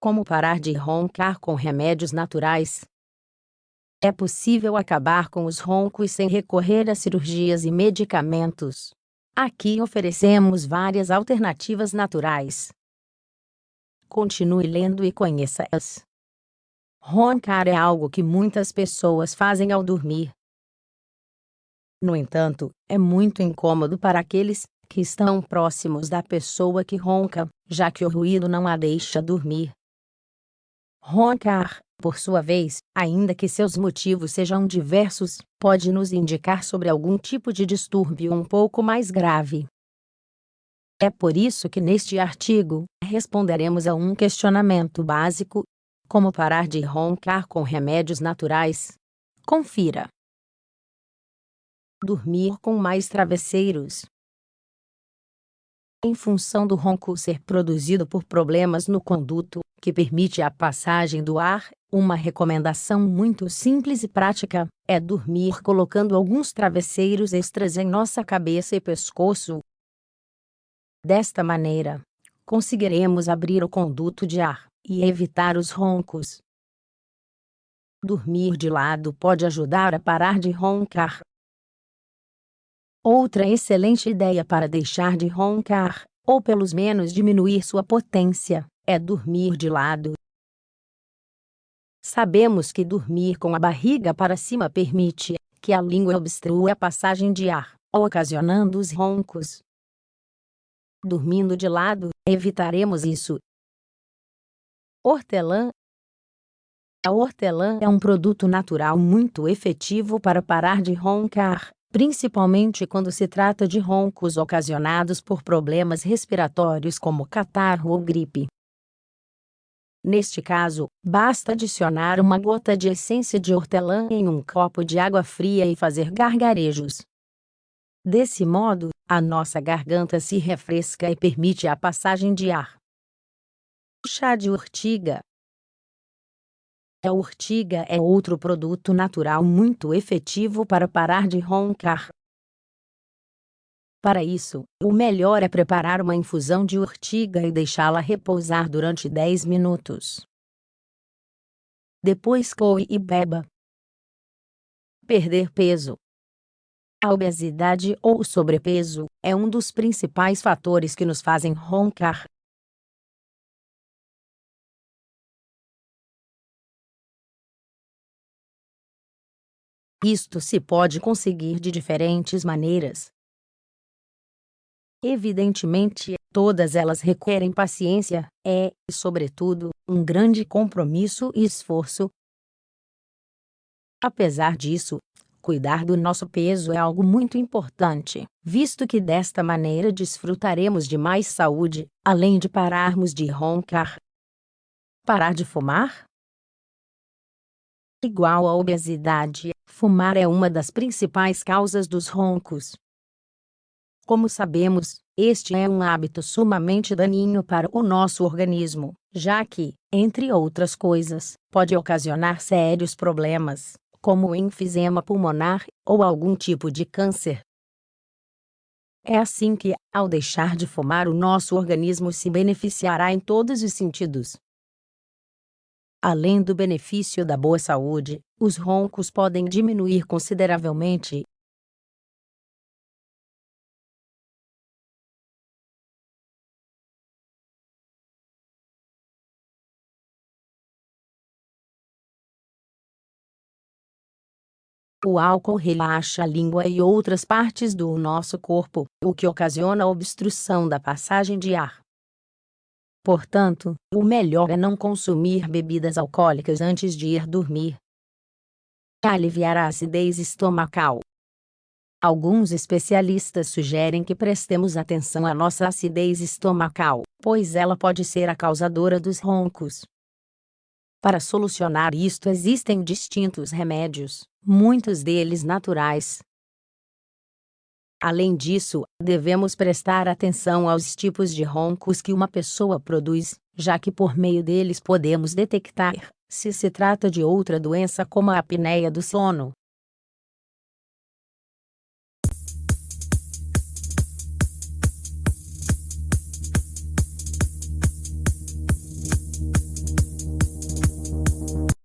Como parar de roncar com remédios naturais? É possível acabar com os roncos sem recorrer a cirurgias e medicamentos. Aqui oferecemos várias alternativas naturais. Continue lendo e conheça-as. Roncar é algo que muitas pessoas fazem ao dormir. No entanto, é muito incômodo para aqueles que estão próximos da pessoa que ronca, já que o ruído não a deixa dormir. Roncar, por sua vez, ainda que seus motivos sejam diversos, pode nos indicar sobre algum tipo de distúrbio um pouco mais grave. É por isso que neste artigo, responderemos a um questionamento básico: como parar de roncar com remédios naturais? Confira. Dormir com mais travesseiros. Em função do ronco ser produzido por problemas no conduto, que permite a passagem do ar, uma recomendação muito simples e prática é dormir colocando alguns travesseiros extras em nossa cabeça e pescoço. Desta maneira, conseguiremos abrir o conduto de ar e evitar os roncos. Dormir de lado pode ajudar a parar de roncar. Outra excelente ideia para deixar de roncar, ou pelo menos diminuir sua potência, é dormir de lado. Sabemos que dormir com a barriga para cima permite que a língua obstrua a passagem de ar, ocasionando os roncos. Dormindo de lado, evitaremos isso. Hortelã. A hortelã é um produto natural muito efetivo para parar de roncar, principalmente quando se trata de roncos ocasionados por problemas respiratórios como catarro ou gripe. Neste caso, basta adicionar uma gota de essência de hortelã em um copo de água fria e fazer gargarejos. Desse modo, a nossa garganta se refresca e permite a passagem de ar. Chá de urtiga. A urtiga é outro produto natural muito efetivo para parar de roncar. Para isso, o melhor é preparar uma infusão de urtiga e deixá-la repousar durante 10 minutos. Depois coe e beba. Perder peso. A obesidade ou sobrepeso é um dos principais fatores que nos fazem roncar. Isto se pode conseguir de diferentes maneiras. Evidentemente, todas elas requerem paciência, sobretudo, um grande compromisso e esforço. Apesar disso, cuidar do nosso peso é algo muito importante, visto que desta maneira desfrutaremos de mais saúde, além de pararmos de roncar. Parar de fumar? Igual à obesidade, fumar é uma das principais causas dos roncos. Como sabemos, este é um hábito sumamente daninho para o nosso organismo, já que, entre outras coisas, pode ocasionar sérios problemas, como enfisema pulmonar ou algum tipo de câncer. É assim que, ao deixar de fumar, o nosso organismo se beneficiará em todos os sentidos. Além do benefício da boa saúde, os roncos podem diminuir consideravelmente. O álcool relaxa a língua e outras partes do nosso corpo, o que ocasiona a obstrução da passagem de ar. Portanto, o melhor é não consumir bebidas alcoólicas antes de ir dormir. Aliviar a acidez estomacal. Alguns especialistas sugerem que prestemos atenção à nossa acidez estomacal, pois ela pode ser a causadora dos roncos. Para solucionar isto existem distintos remédios, muitos deles naturais. Além disso, devemos prestar atenção aos tipos de roncos que uma pessoa produz, já que por meio deles podemos detectar se se trata de outra doença como a apneia do sono.